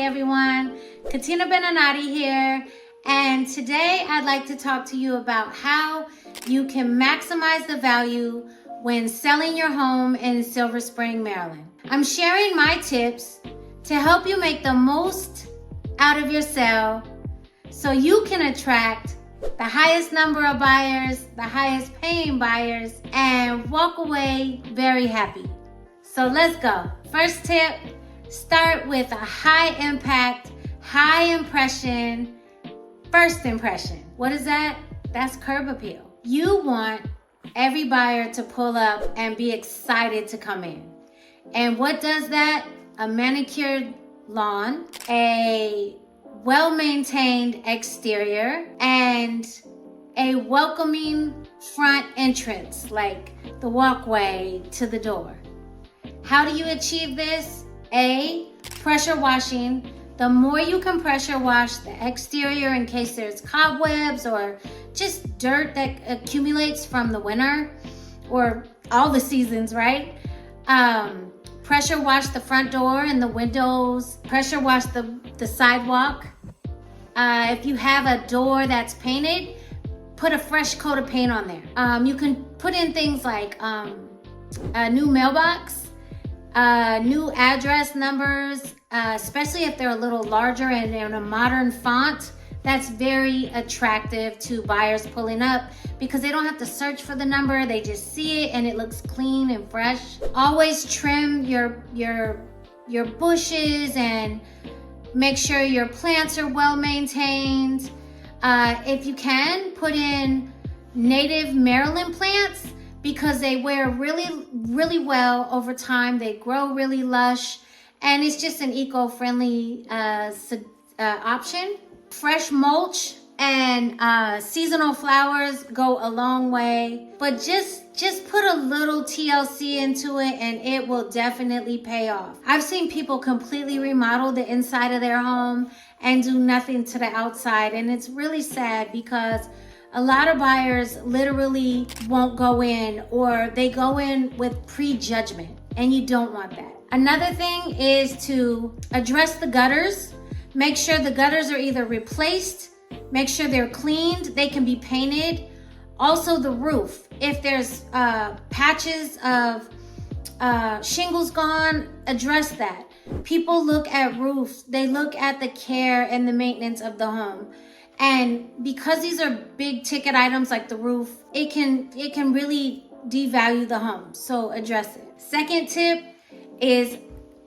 everyone, Katina Benenate here, and today I'd like to talk to you about how you can maximize the value when selling your home in Silver Spring, Maryland. I'm sharing my tips to help you make the most out of your sale so you can attract the highest number of buyers, the highest paying buyers, and walk away very happy. So let's go. First tip, start with a high impact, high impression, first impression. What is that? That's curb appeal. You want every buyer to pull up and be excited to come in. And what does that? A manicured lawn, a well-maintained exterior, and a welcoming front entrance, like the walkway to the door. How do you achieve this? A, pressure washing. The more you can pressure wash the exterior in case there's cobwebs or just dirt that accumulates from the winter or all the seasons, right? Pressure wash the front door and the windows. Pressure wash the sidewalk. If you have a door that's painted, put a fresh coat of paint on there. You can put in things like a new mailbox, new address numbers, especially if they're a little larger and in a modern font. That's very attractive to buyers pulling up because they don't have to search for the number. They just see it and it looks clean and fresh. Always trim your bushes and make sure your plants are well maintained. If you can, put in native Maryland plants because they wear really, really well over time. They grow really lush and it's just an eco-friendly option. Fresh mulch and seasonal flowers go a long way, but just put a little TLC into it and it will definitely pay off. I've seen people completely remodel the inside of their home and do nothing to the outside, and it's really sad because a lot of buyers literally won't go in, or they go in with prejudgment, and you don't want that. Another thing is to address the gutters. Make sure the gutters are either replaced, make sure they're cleaned, they can be painted. Also the roof, if there's patches of shingles gone, address that. People look at roofs, they look at the care and the maintenance of the home. And because these are big ticket items like the roof, it can really devalue the home, so address it. Second tip is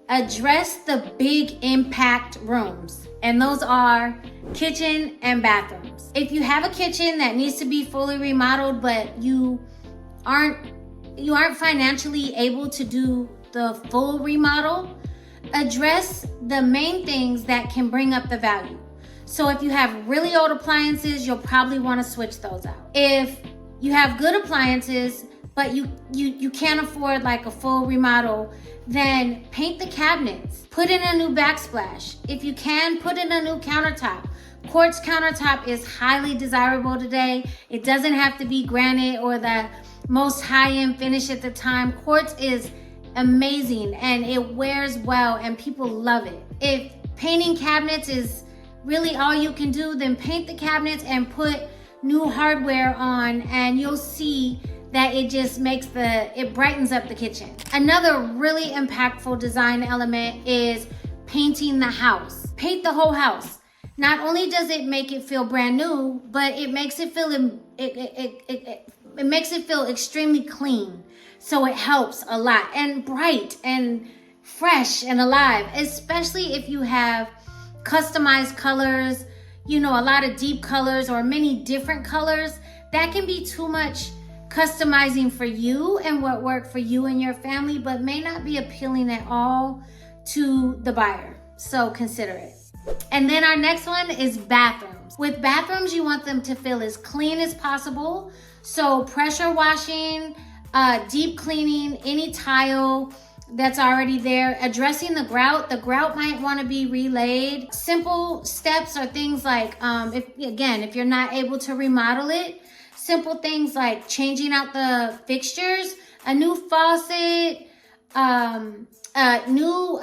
address the big impact rooms, and those are kitchen and bathrooms. If you have a kitchen that needs to be fully remodeled, but you aren't financially able to do the full remodel, address the main things that can bring up the value. So if you have really old appliances, you'll probably want to switch those out. If you have good appliances, but you can't afford like a full remodel, then paint the cabinets. Put in a new backsplash. If you can, put in a new countertop. Quartz countertop is highly desirable today. It doesn't have to be granite or the most high-end finish at the time. Quartz is amazing and it wears well and people love it. If painting cabinets is really all you can do, then paint the cabinets and put new hardware on, and you'll see that it just it brightens up the kitchen. Another really impactful design element is painting the house. Paint the whole house. Not only does it make it feel brand new, but it makes it feel it makes it feel extremely clean. So it helps a lot, and bright and fresh and alive, especially if you have customized colors, a lot of deep colors or many different colors. That can be too much customizing for you and what worked for you and your family, but may not be appealing at all to the buyer. So consider it. And then our next one is bathrooms. With bathrooms, you want them to feel as clean as possible. So pressure washing, deep cleaning, any tile that's already there, addressing the grout. The grout might want to be relayed. Simple steps are things like, if you're not able to remodel it, simple things like changing out the fixtures, a new faucet, a new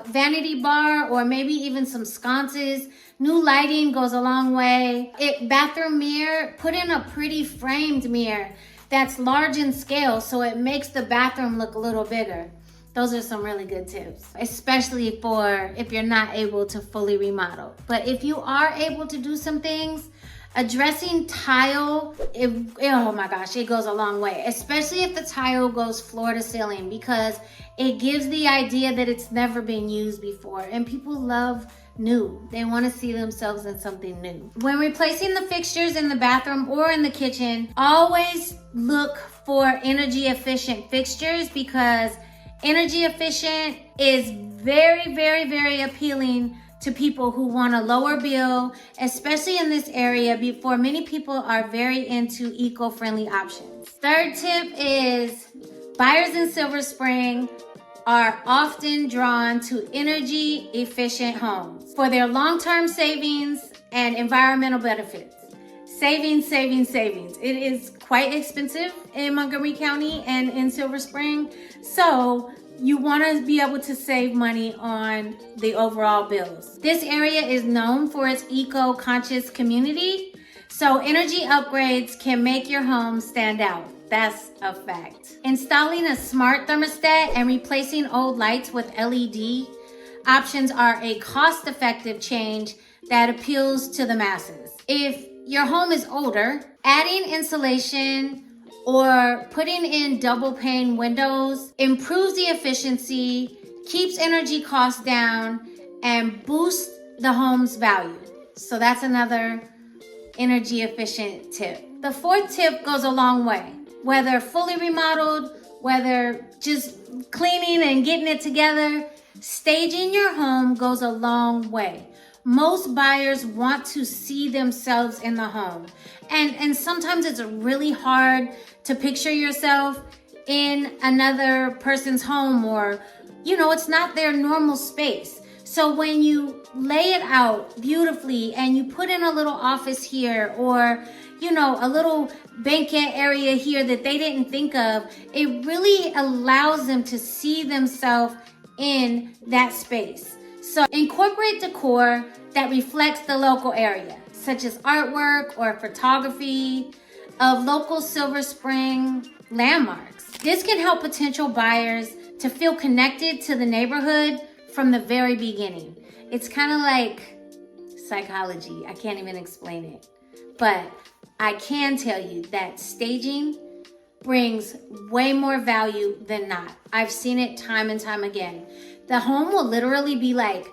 vanity bar, or maybe even some sconces. New lighting goes a long way. Bathroom mirror, put in a pretty framed mirror that's large in scale so it makes the bathroom look a little bigger. Those are some really good tips, especially for if you're not able to fully remodel. But if you are able to do some things, addressing tile, oh my gosh, it goes a long way, especially if the tile goes floor to ceiling, because it gives the idea that it's never been used before, and people love new. They want to see themselves in something new. When replacing the fixtures in the bathroom or in the kitchen, always look for energy efficient fixtures, because energy efficient is very, very, very appealing to people who want a lower bill, especially in this area, before many people are very into eco-friendly options. Third tip is buyers in Silver Spring are often drawn to energy efficient homes for their long-term savings and environmental benefits. Savings, savings, savings. It is quite expensive in Montgomery County and in Silver Spring, so you want to be able to save money on the overall bills. This area is known for its eco-conscious community, so energy upgrades can make your home stand out. That's a fact. Installing a smart thermostat and replacing old lights with LED options are a cost-effective change that appeals to the masses. If your home is older, adding insulation or putting in double pane windows improves the efficiency, keeps energy costs down, and boosts the home's value. So that's another energy efficient tip. The fourth tip goes a long way. Whether fully remodeled, whether just cleaning and getting it together, staging your home goes a long way. Most buyers want to see themselves in the home. And sometimes it's really hard to picture yourself in another person's home, or, it's not their normal space. So when you lay it out beautifully and you put in a little office here, or, a little banquet area here that they didn't think of, it really allows them to see themselves in that space. So incorporate decor that reflects the local area, such as artwork or photography of local Silver Spring landmarks. This can help potential buyers to feel connected to the neighborhood from the very beginning. It's kind of like psychology. I can't even explain it. But I can tell you that staging brings way more value than not. I've seen it time and time again. The home will literally be like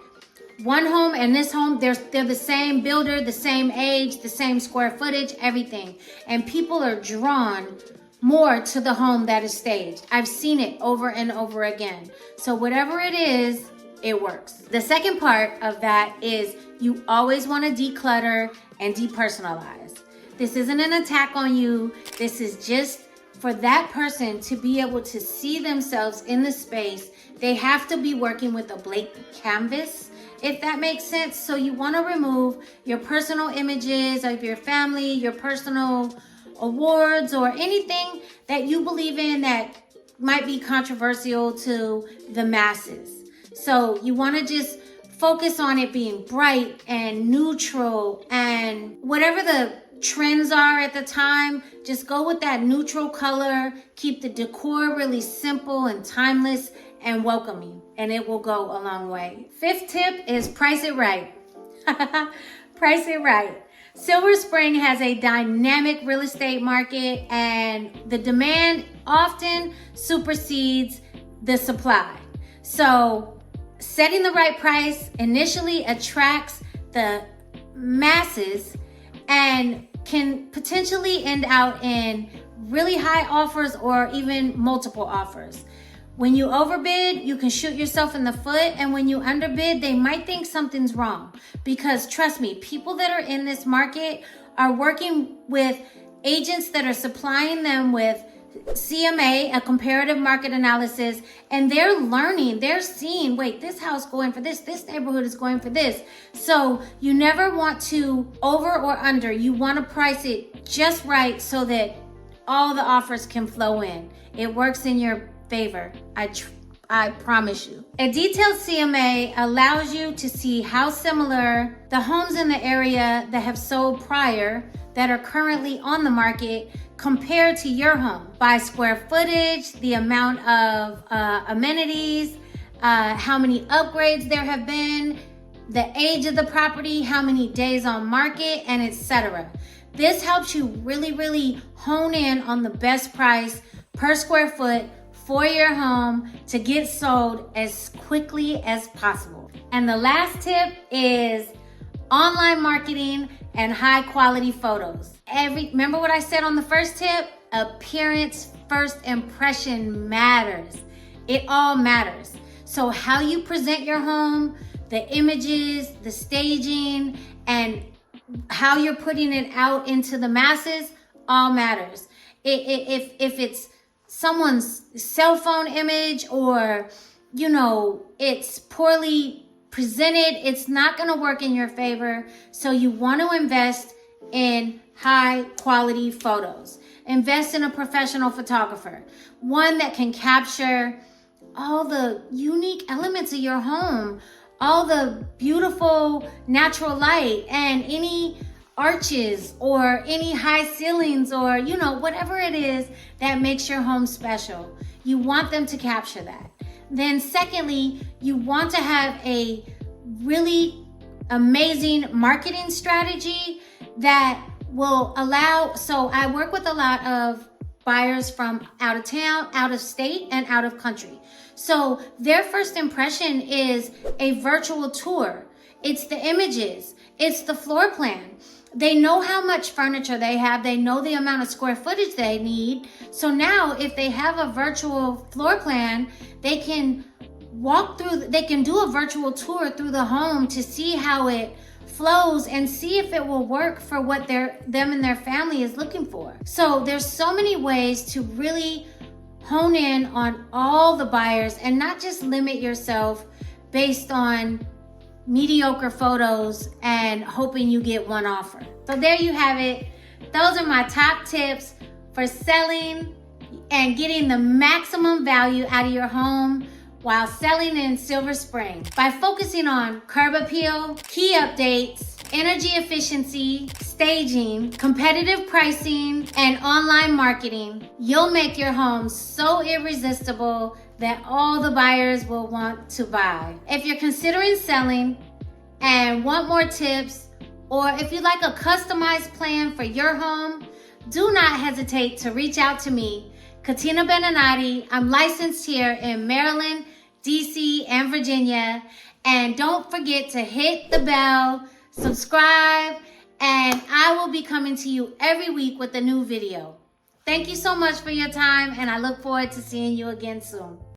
one home and this home, they're the same builder, the same age, the same square footage, everything. And people are drawn more to the home that is staged. I've seen it over and over again. So whatever it is, it works. The second part of that is you always want to declutter and depersonalize. This isn't an attack on you. This is just for that person to be able to see themselves in the space. They have to be working with a blank canvas, if that makes sense. So you want to remove your personal images of your family, your personal awards, or anything that you believe in that might be controversial to the masses. So you want to just focus on it being bright and neutral, and whatever the trends are at the time, just go with that neutral color. Keep the decor really simple and timeless and welcoming, and it will go a long way. Fifth tip is price it right. Price it right. Silver Spring has a dynamic real estate market, and the demand often supersedes the supply. So setting the right price initially attracts the masses and can potentially end out in really high offers or even multiple offers. When you overbid, you can shoot yourself in the foot, and when you underbid, they might think something's wrong. Because trust me, people that are in this market are working with agents that are supplying them with CMA, a comparative market analysis, and they're learning, they're seeing, wait, this house going for this neighborhood is going for this. So you never want to over or under. You want to price it just right so that all the offers can flow in. It works in your favor. I I promise you. A detailed CMA allows you to see how similar the homes in the area that have sold prior that are currently on the market compared to your home by square footage, the amount of amenities, how many upgrades there have been, the age of the property, how many days on market, and etc. This helps you really hone in on the best price per square foot for your home to get sold as quickly as possible. And the last tip is online marketing and high quality photos. Remember what I said on the first tip? Appearance, first impression matters. It all matters. So how you present your home, the images, the staging, and how you're putting it out into the masses all matters. If it's someone's cell phone image or, it's poorly presented, it's not going to work in your favor. So you want to invest in high quality photos. Invest in a professional photographer, one that can capture all the unique elements of your home, all the beautiful natural light and any arches or any high ceilings or, whatever it is that makes your home special. You want them to capture that. Then secondly, you want to have a really amazing marketing strategy that will allow, so I work with a lot of buyers from out of town, out of state, and out of country. So their first impression is a virtual tour. It's the images, it's the floor plan. They know how much furniture they have. They know the amount of square footage they need. So now if they have a virtual floor plan, they can they can do a virtual tour through the home to see how it flows and see if it will work for what them and their family is looking for. So there's so many ways to really hone in on all the buyers and not just limit yourself based on mediocre photos and hoping you get one offer. So there you have it. Those are my top tips for selling and getting the maximum value out of your home while selling in Silver Spring. By focusing on curb appeal, key updates, energy efficiency, staging, competitive pricing, and online marketing, you'll make your home so irresistible that all the buyers will want to buy. If you're considering selling and want more tips, or if you'd like a customized plan for your home, do not hesitate to reach out to me, Katina Benenate. I'm licensed here in Maryland, DC, and Virginia. And don't forget to hit the bell, subscribe, and I will be coming to you every week with a new video. Thank you so much for your time, and I look forward to seeing you again soon.